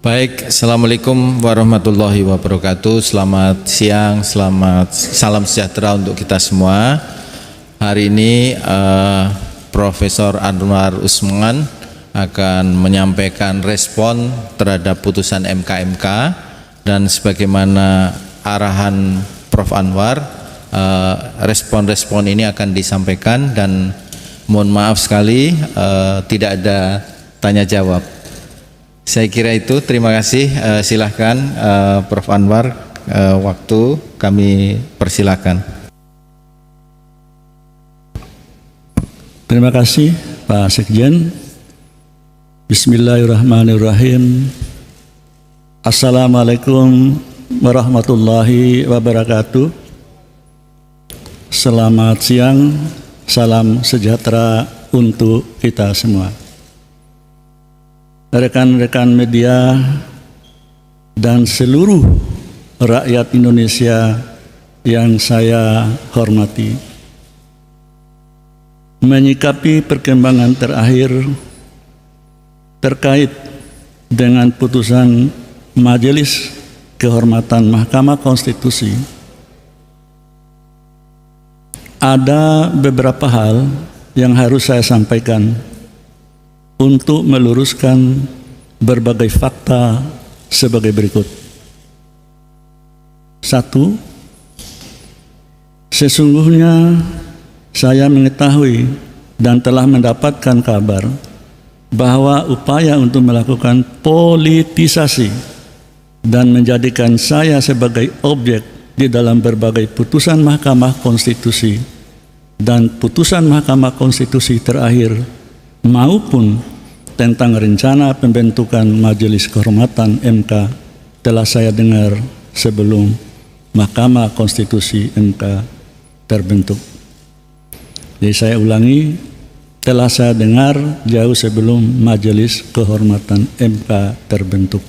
Baik, Assalamualaikum warahmatullahi wabarakatuh. Selamat siang, salam sejahtera untuk kita semua. Hari ini Profesor Anwar Usman akan menyampaikan respon terhadap putusan MK dan sebagaimana arahan Prof. Anwar, respon-respon ini akan disampaikan dan mohon maaf sekali tidak ada tanya jawab. Saya kira itu, terima kasih. Silahkan Prof. Anwar, waktu kami persilahkan. Terima kasih Pak Sekjen. Bismillahirrahmanirrahim. Assalamualaikum warahmatullahi wabarakatuh. Selamat siang, salam sejahtera untuk kita semua. Rekan-rekan media dan seluruh rakyat Indonesia yang saya hormati, menyikapi perkembangan terakhir terkait dengan putusan Majelis Kehormatan Mahkamah Konstitusi, ada beberapa hal yang harus saya sampaikan untuk meluruskan berbagai fakta sebagai berikut. 1. Sesungguhnya saya mengetahui dan telah mendapatkan kabar bahwa upaya untuk melakukan politisasi dan menjadikan saya sebagai objek di dalam berbagai putusan Mahkamah Konstitusi dan putusan Mahkamah Konstitusi terakhir maupun tentang rencana pembentukan Majelis Kehormatan MK telah saya dengar sebelum Mahkamah Konstitusi MK terbentuk. Jadi saya ulangi, telah saya dengar jauh sebelum Majelis Kehormatan MK terbentuk.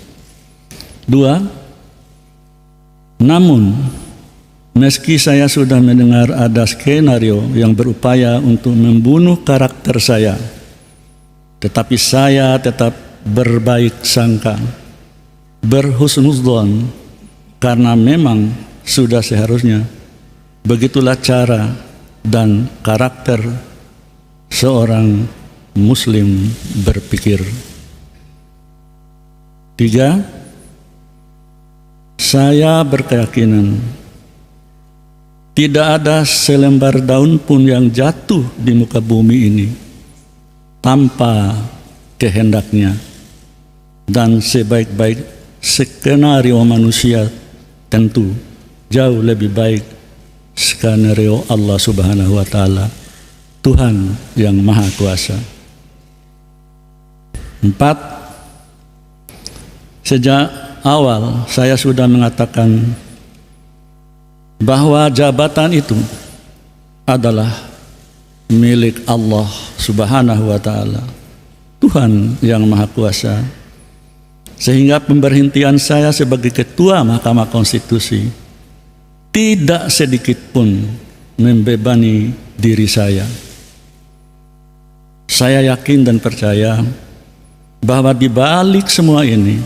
2. Namun, meski saya sudah mendengar ada skenario yang berupaya untuk membunuh karakter saya, tetapi saya tetap berbaik sangka, berhusnudzon, karena memang sudah seharusnya begitulah cara dan karakter seorang Muslim berpikir. 3. Saya berkeyakinan tidak ada selembar daun pun yang jatuh di muka bumi ini tanpa kehendaknya, dan sebaik-baik skenario manusia tentu jauh lebih baik skenario Allah Subhanahu wa Ta'ala, Tuhan yang Maha Kuasa. 4. Sejak awal saya sudah mengatakan bahwa jabatan itu adalah milik Allah Subhanahu wa Ta'ala, Tuhan yang Maha Kuasa, sehingga pemberhentian saya sebagai Ketua Mahkamah Konstitusi tidak sedikit pun membebani diri saya. Saya yakin dan percaya bahwa di balik semua ini,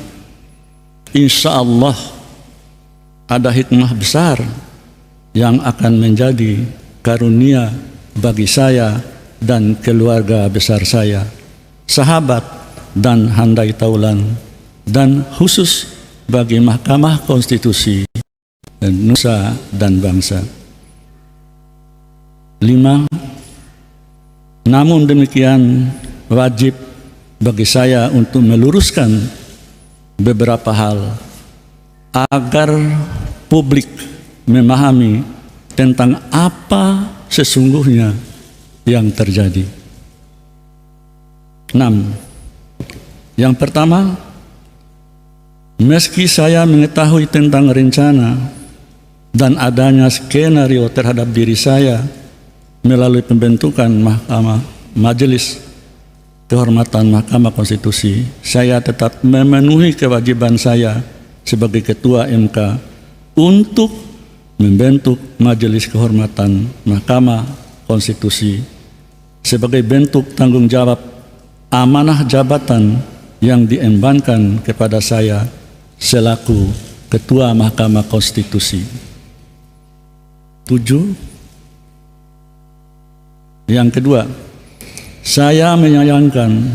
insya Allah ada hikmah besar yang akan menjadi karunia bagi saya dan keluarga besar saya, sahabat dan handai taulan, dan khusus bagi Mahkamah Konstitusi nusa dan bangsa. 5. Namun demikian wajib bagi saya untuk meluruskan beberapa hal agar publik memahami tentang apa sesungguhnya yang terjadi. 6. Yang pertama, meski saya mengetahui tentang rencana dan adanya skenario terhadap diri saya melalui pembentukan Majelis Kehormatan Mahkamah Konstitusi, saya tetap memenuhi kewajiban saya sebagai Ketua MK untuk membentuk Majelis Kehormatan Mahkamah Konstitusi sebagai bentuk tanggung jawab amanah jabatan yang diembankan kepada saya selaku Ketua Mahkamah Konstitusi. 7. Yang kedua, saya menyayangkan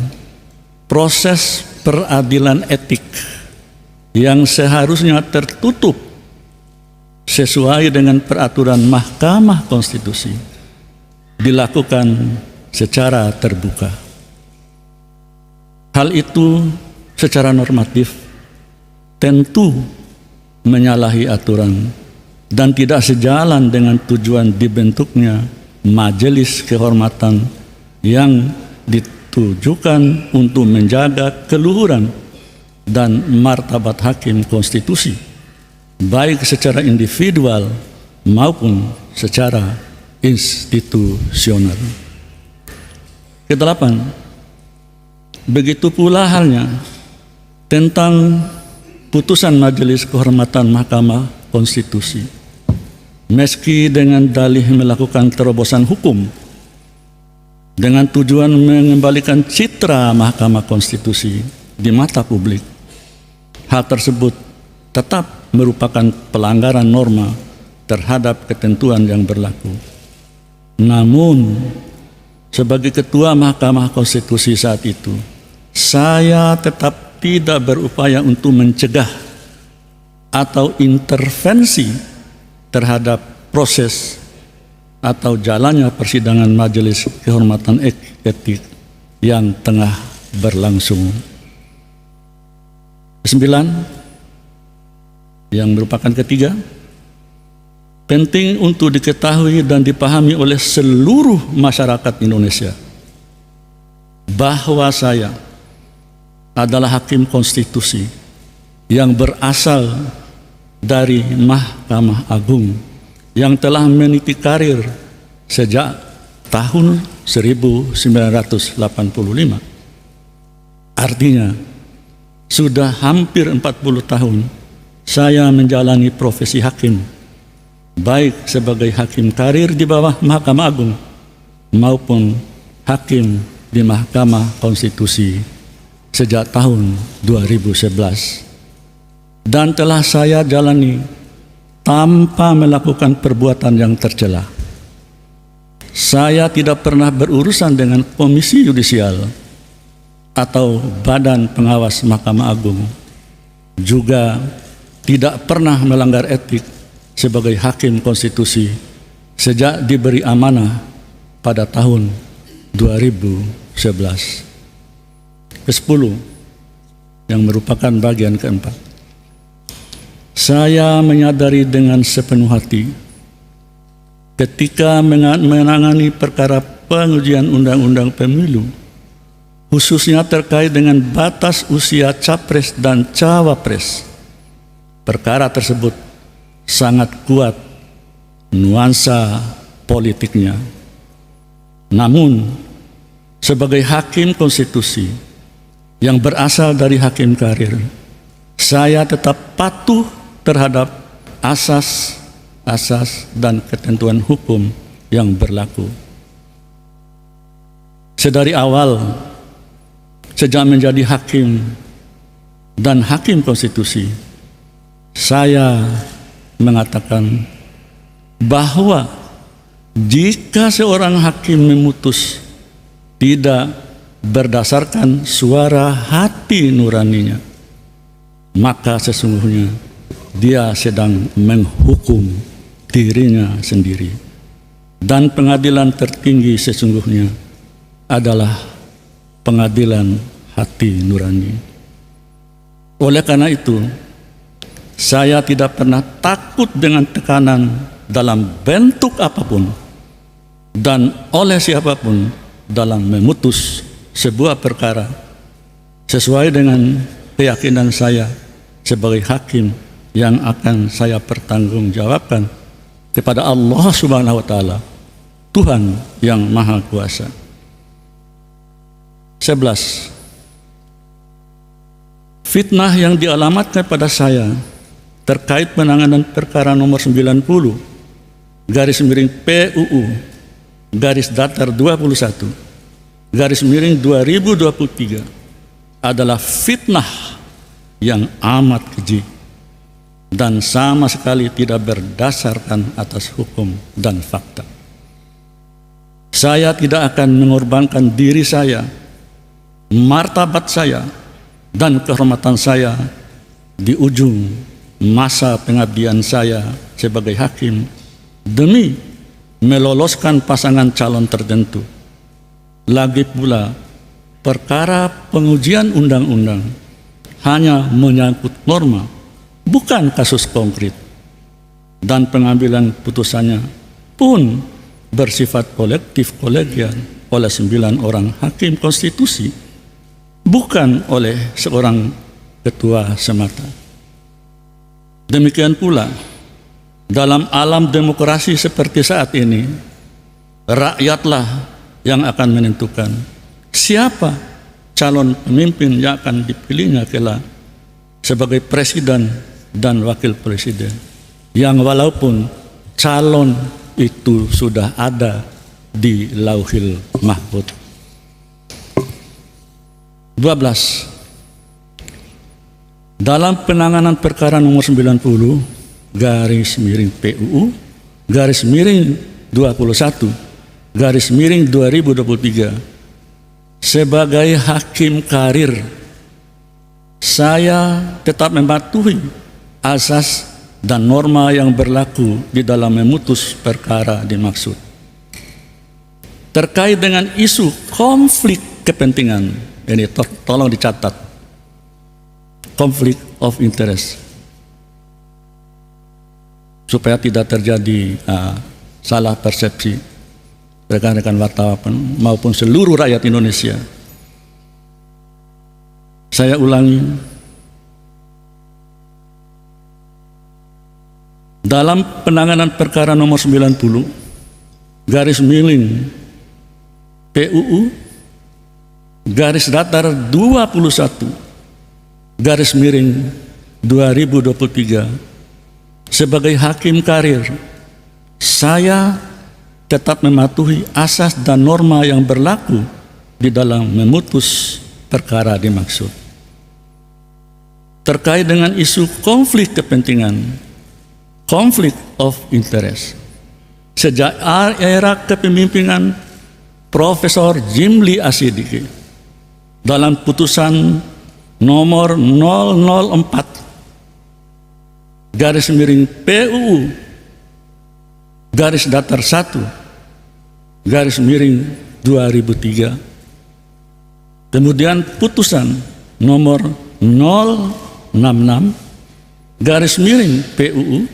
proses peradilan etik yang seharusnya tertutup sesuai dengan peraturan Mahkamah Konstitusi dilakukan secara terbuka. Hal itu secara normatif tentu menyalahi aturan dan tidak sejalan dengan tujuan dibentuknya Majelis Kehormatan yang ditujukan untuk menjaga keluhuran dan martabat hakim konstitusi, baik secara individual maupun secara institusional. Kedelapan, begitu pula halnya tentang putusan Majelis Kehormatan Mahkamah Konstitusi. Meski dengan dalih melakukan terobosan hukum dengan tujuan mengembalikan citra Mahkamah Konstitusi di mata publik, hal tersebut tetap merupakan pelanggaran norma terhadap ketentuan yang berlaku. Namun, sebagai Ketua Mahkamah Konstitusi saat itu, saya tetap tidak berupaya untuk mencegah atau intervensi terhadap proses atau jalannya persidangan Majelis Kehormatan Etik yang tengah berlangsung. 9. Yang merupakan ketiga, penting untuk diketahui dan dipahami oleh seluruh masyarakat Indonesia bahwa saya adalah hakim konstitusi yang berasal dari Mahkamah Agung yang telah meniti karir sejak tahun 1985. Artinya, sudah hampir 40 tahun saya menjalani profesi hakim, baik sebagai hakim karir di bawah Mahkamah Agung maupun hakim di Mahkamah Konstitusi sejak tahun 2011. Dan telah saya jalani tanpa melakukan perbuatan yang tercela. Saya tidak pernah berurusan dengan komisi yudisial atau badan pengawas Mahkamah Agung, juga tidak pernah melanggar etik sebagai hakim konstitusi sejak diberi amanah pada tahun 2011. Ke-10 yang merupakan bagian keempat. Saya menyadari dengan sepenuh hati ketika menangani perkara pengujian undang-undang pemilu, khususnya terkait dengan batas usia capres dan cawapres, perkara tersebut sangat kuat nuansa politiknya. Namun, sebagai hakim konstitusi yang berasal dari hakim karir, saya tetap patuh terhadap asas dan ketentuan hukum yang berlaku. Sedari awal, sejak menjadi hakim dan hakim konstitusi, saya mengatakan bahwa jika seorang hakim memutus tidak berdasarkan suara hati nuraninya, maka sesungguhnya dia sedang menghukum dirinya sendiri. Dan pengadilan tertinggi sesungguhnya adalah pengadilan hati nurani. Oleh karena itu, saya tidak pernah takut dengan tekanan dalam bentuk apapun dan oleh siapapun dalam memutus sebuah perkara sesuai dengan keyakinan saya sebagai hakim yang akan saya pertanggungjawabkan kepada Allah Subhanahu wa Ta'ala, Tuhan yang Maha Kuasa. 11. Fitnah yang dialamatkan pada saya terkait penanganan perkara nomor 90 /PUU /21 /2023 adalah fitnah yang amat keji dan sama sekali tidak berdasarkan atas hukum dan fakta. Saya tidak akan mengorbankan diri saya, martabat saya, dan kehormatan saya di ujung masa pengabdian saya sebagai hakim demi meloloskan pasangan calon tertentu. Lagi pula, perkara pengujian undang-undang hanya menyangkut norma, bukan kasus konkret, dan pengambilan putusannya pun bersifat kolektif kolegial oleh 9 orang hakim konstitusi, bukan oleh seorang ketua semata. Demikian pula, dalam alam demokrasi seperti saat ini, rakyatlah yang akan menentukan siapa calon pemimpin yang akan dipilihnya kelak sebagai presiden dan wakil presiden, yang walaupun calon itu sudah ada di Lauhil Mahfuz. 12. Dalam penanganan perkara nomor 90 garis miring PUU garis miring 21 garis miring 2023 sebagai hakim karir, saya tetap mematuhi asas dan norma yang berlaku di dalam memutus perkara dimaksud. Terkait dengan isu konflik kepentingan, ini tolong dicatat, conflict of interest, supaya tidak terjadi salah persepsi rekan-rekan wartawan maupun seluruh rakyat Indonesia. Saya ulangi, dalam penanganan perkara nomor 90 garis miring PUU garis datar 21 garis miring 2023 sebagai hakim karir, saya tetap mematuhi asas dan norma yang berlaku di dalam memutus perkara dimaksud. Terkait dengan isu konflik kepentingan, conflict of interest, sejak era kepemimpinan Profesor Jimli Asidiki dalam putusan nomor 004 garis miring PUU garis datar 1 garis miring 2003, kemudian putusan nomor 066 garis miring PUU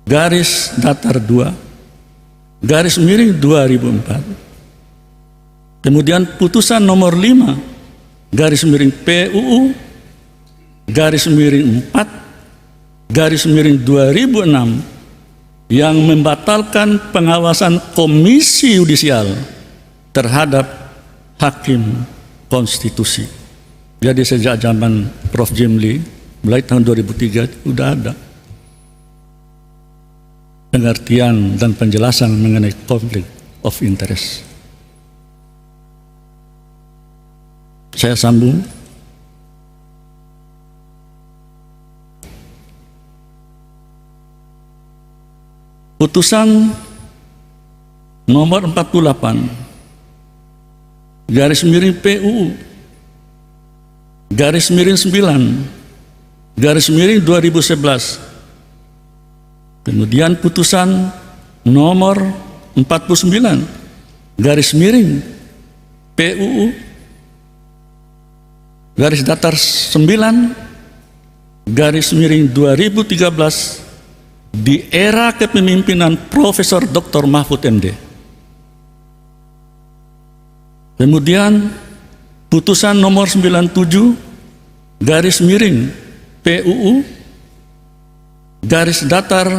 garis datar 2 garis miring 2004, kemudian putusan nomor 5 garis miring PUU garis miring 4 garis miring 2006 yang membatalkan pengawasan Komisi Yudisial terhadap hakim konstitusi. Jadi sejak zaman Prof. Jimli, mulai tahun 2003 sudah ada pengertian dan penjelasan mengenai conflict of interest. Saya sambung. Putusan nomor 48 garis miring PUU garis miring 9 garis miring 2011, kemudian putusan nomor 49 garis miring PUU garis datar 9 garis miring 2013 di era kepemimpinan Profesor Dr. Mahfud MD. Kemudian putusan nomor 97 garis miring PUU garis datar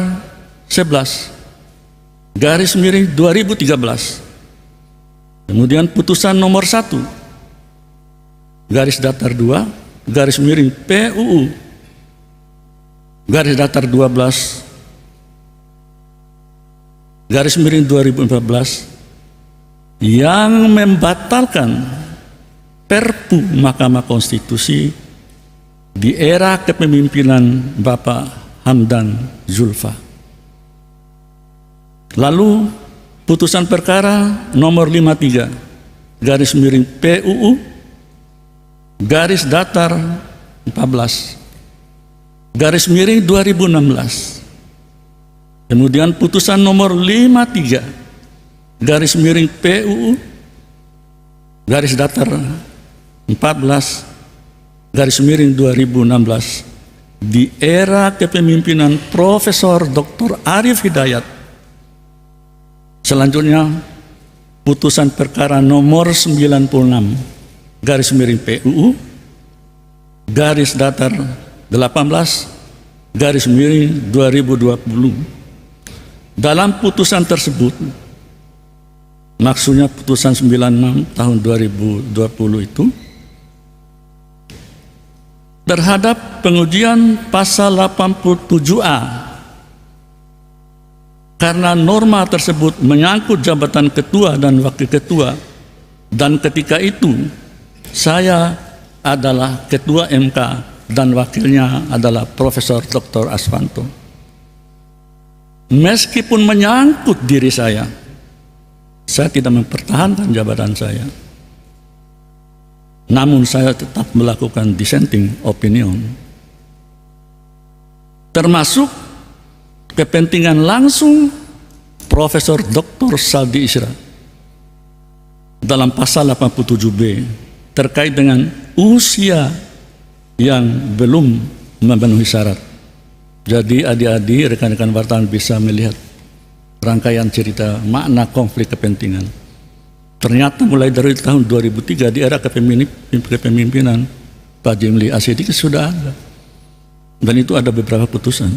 11 garis miring 2013, kemudian putusan nomor 1 garis datar 2 garis miring PUU garis datar 12 garis miring 2014 yang membatalkan Perpu Mahkamah Konstitusi di era kepemimpinan Bapak Hamdan Zulfa. Lalu putusan perkara nomor 53 garis miring PUU garis datar 14 garis miring 2016. Kemudian putusan nomor 53 garis miring PUU garis datar 14 garis miring 2016 di era kepemimpinan Profesor Dr. Arif Hidayat. Selanjutnya putusan perkara nomor 96 garis miring PUU garis datar 18 garis miring 2020. Dalam putusan tersebut, maksudnya putusan 96 tahun 2020 itu, terhadap pengujian pasal 87A, karena norma tersebut menyangkut jabatan ketua dan wakil ketua, dan ketika itu saya adalah ketua MK dan wakilnya adalah Profesor Dr. Aswanto. Meskipun menyangkut diri saya tidak mempertahankan jabatan saya. Namun saya tetap melakukan dissenting opinion. Termasuk kepentingan langsung Profesor Dr. Saldi Isra dalam pasal 87B terkait dengan usia yang belum memenuhi syarat. Jadi adik-adik, rekan-rekan wartawan bisa melihat rangkaian cerita makna konflik kepentingan. Ternyata mulai dari tahun 2003 di era kepemimpinan Pak Jimli Asyidik sudah ada. Dan itu ada beberapa putusan.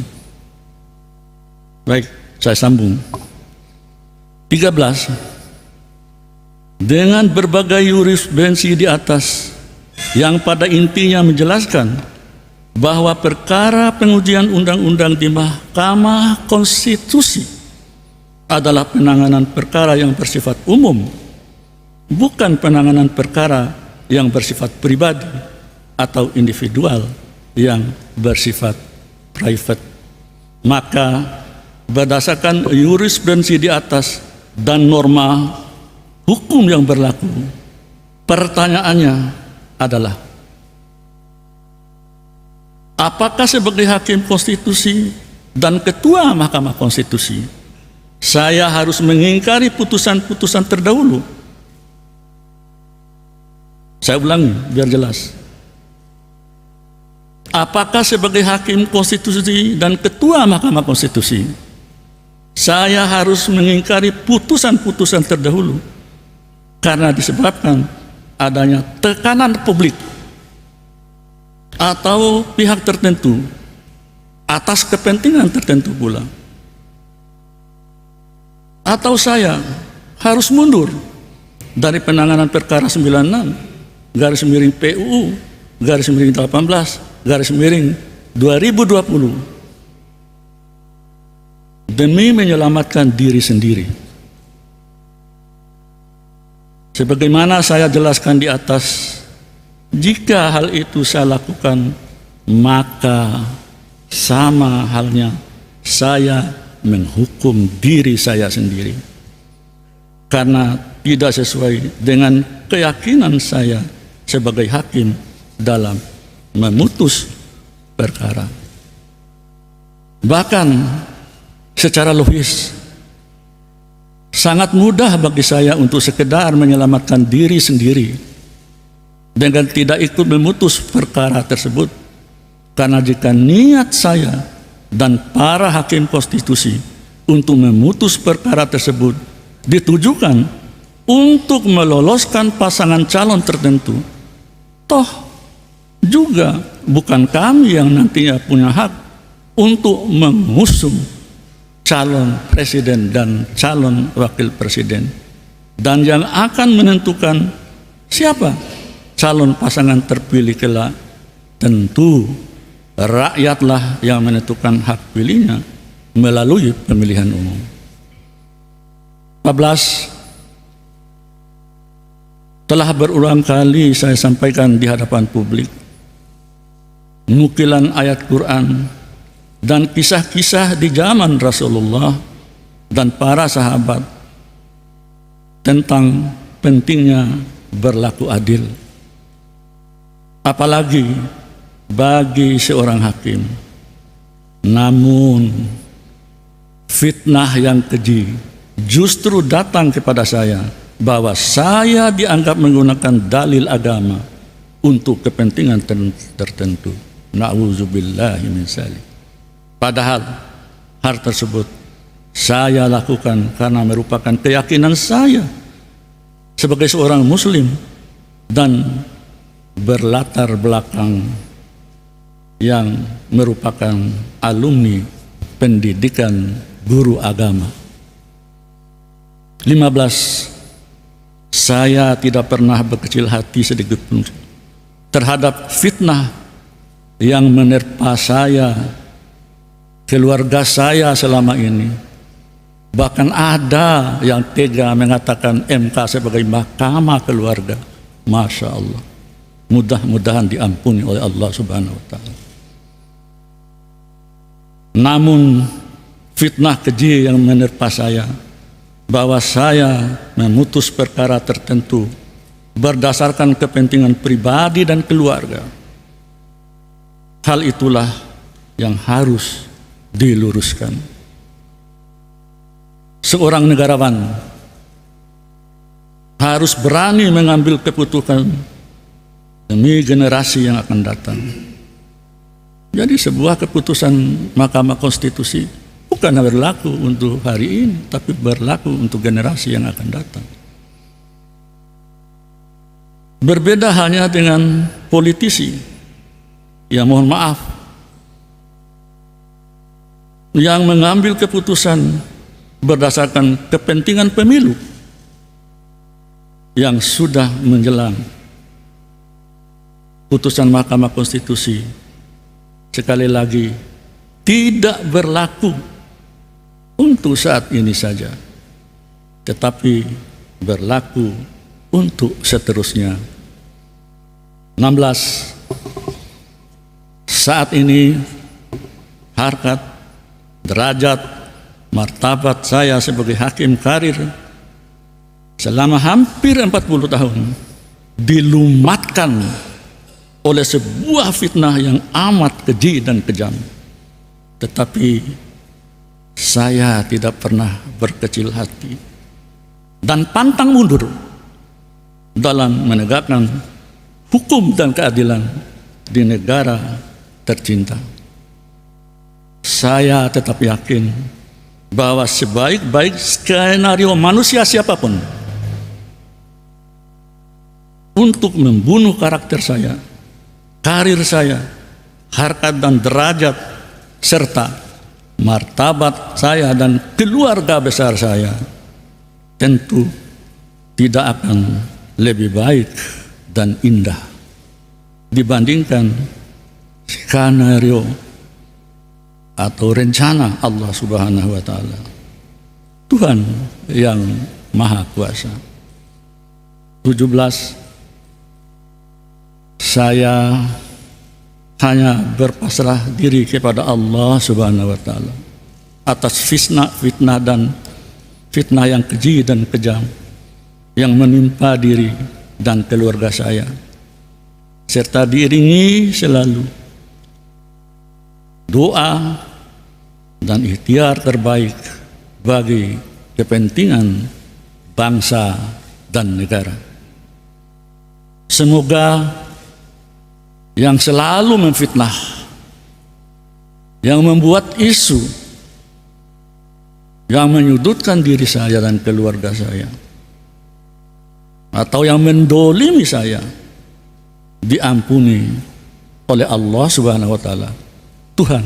Baik, saya sambung. 13. Dengan berbagai jurisprudensi di atas yang pada intinya menjelaskan bahwa perkara pengujian undang-undang di Mahkamah Konstitusi adalah penanganan perkara yang bersifat umum, bukan penanganan perkara yang bersifat pribadi atau individual yang bersifat private. Maka berdasarkan jurisprudensi di atas dan norma hukum yang berlaku, pertanyaannya adalah, apakah sebagai hakim konstitusi dan ketua Mahkamah Konstitusi saya harus mengingkari putusan-putusan terdahulu? Saya ulangi biar jelas. Apakah sebagai hakim konstitusi dan ketua Mahkamah Konstitusi saya harus mengingkari putusan-putusan terdahulu karena disebabkan adanya tekanan publik atau pihak tertentu atas kepentingan tertentu pula? Atau saya harus mundur dari penanganan perkara 96 garis miring PUU garis miring 18 garis miring 2020 demi menyelamatkan diri sendiri? Sebagaimana saya jelaskan di atas, jika hal itu saya lakukan, maka sama halnya saya menghukum diri saya sendiri karena tidak sesuai dengan keyakinan saya sebagai hakim dalam memutus perkara. Bahkan secara logis sangat mudah bagi saya untuk sekedar menyelamatkan diri sendiri dengan tidak ikut memutus perkara tersebut, karena jika niat saya dan para hakim konstitusi untuk memutus perkara tersebut ditujukan untuk meloloskan pasangan calon tertentu, toh juga bukan kami yang nantinya punya hak untuk mengusung calon presiden dan calon wakil presiden, dan yang akan menentukan siapa calon pasangan terpilih kelak tentu rakyatlah yang menentukan hak pilihnya melalui pemilihan umum. 14. Telah berulang kali saya sampaikan di hadapan publik nukilan ayat Quran dan kisah-kisah di zaman Rasulullah dan para sahabat tentang pentingnya berlaku adil, apalagi bagi seorang hakim. Namun fitnah yang keji justru datang kepada saya bahwa saya dianggap menggunakan dalil agama untuk kepentingan tertentu. Na'udzubillahi min dzalik. Padahal hal tersebut saya lakukan karena merupakan keyakinan saya sebagai seorang muslim dan berlatar belakang yang merupakan alumni pendidikan guru agama. 15. Saya tidak pernah berkecil hati sedikit pun terhadap fitnah yang menerpa saya, keluarga saya selama ini. Bahkan ada yang tega mengatakan MK sebagai mahkamah keluarga. Masya Allah. Mudah-mudahan diampuni oleh Allah Subhanahu wa Ta'ala. Namun fitnah keji yang menerpa saya bahwa saya memutus perkara tertentu berdasarkan kepentingan pribadi dan keluarga. Hal itulah yang harus diluruskan. Seorang negarawan harus berani mengambil keputusan demi generasi yang akan datang. Jadi sebuah keputusan Mahkamah Konstitusi bukan berlaku untuk hari ini, tapi berlaku untuk generasi yang akan datang. Berbeda halnya dengan politisi, ya mohon maaf, yang mengambil keputusan berdasarkan kepentingan pemilu yang sudah menjelang. Putusan Mahkamah Konstitusi sekali lagi tidak berlaku untuk saat ini saja, tetapi berlaku untuk seterusnya. 16. Saat ini harkat, derajat, martabat saya sebagai hakim karir selama hampir 40 tahun dilumatkan oleh sebuah fitnah yang amat keji dan kejam. Tetapi saya tidak pernah berkecil hati dan pantang mundur dalam menegakkan hukum dan keadilan di negara tercinta. Saya tetap yakin bahwa sebaik-baik skenario manusia siapapun untuk membunuh karakter saya, karir saya, harkat dan derajat, serta martabat saya dan keluarga besar saya, tentu tidak akan lebih baik dan indah dibandingkan skenario atau rencana Allah Subhanahu wa Ta'ala, Tuhan yang Maha Kuasa. 17. Saya hanya berpasrah diri kepada Allah Subhanahu wa Ta'ala atas fitnah dan fitnah yang keji dan kejam yang menimpa diri dan keluarga saya, serta diiringi selalu doa dan ikhtiar terbaik bagi kepentingan bangsa dan negara. Semoga yang selalu memfitnah, yang membuat isu, yang menyudutkan diri saya dan keluarga saya, atau yang mendolimi saya, diampuni oleh Allah Subhanahu wa Ta'ala, Tuhan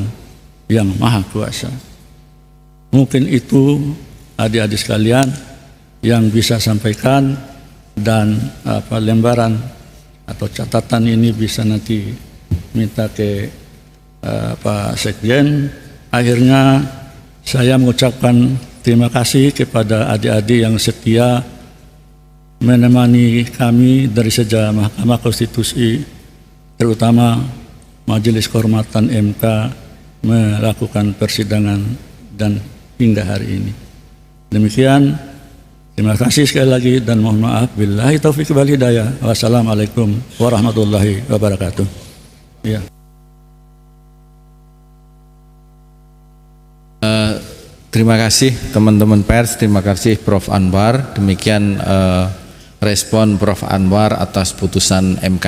yang Maha Kuasa. Mungkin itu adik-adik sekalian yang bisa sampaikan, dan lembaran atau catatan ini bisa nanti minta ke Pak Sekjen. Akhirnya saya mengucapkan terima kasih kepada adik-adik yang setia menemani kami dari sejak Mahkamah Konstitusi, terutama Majelis Kehormatan MK melakukan persidangan dan hingga hari ini. Demikian, terima kasih sekali lagi dan mohon maaf. Billahi taufiq wal hidayah. Wassalamualaikum warahmatullahi wabarakatuh. Ya. Terima kasih teman-teman pers, terima kasih Prof. Anwar. Demikian respon Prof. Anwar atas putusan MK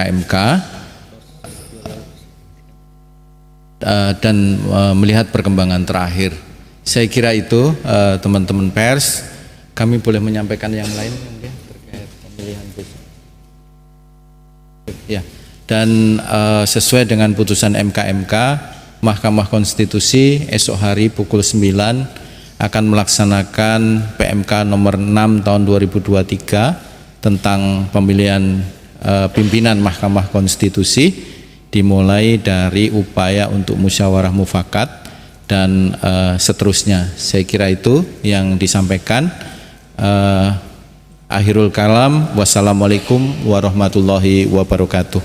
dan melihat perkembangan terakhir. Saya kira itu teman-teman pers. Kami boleh menyampaikan yang lain mungkin terkait pemilihan besok. Ya, dan sesuai dengan putusan MK, Mahkamah Konstitusi esok hari pukul 9 akan melaksanakan PMK nomor 6 tahun 2023 tentang pemilihan pimpinan Mahkamah Konstitusi, dimulai dari upaya untuk musyawarah mufakat dan seterusnya. Saya kira itu yang disampaikan. Akhirul kalam, wassalamualaikum warahmatullahi wabarakatuh.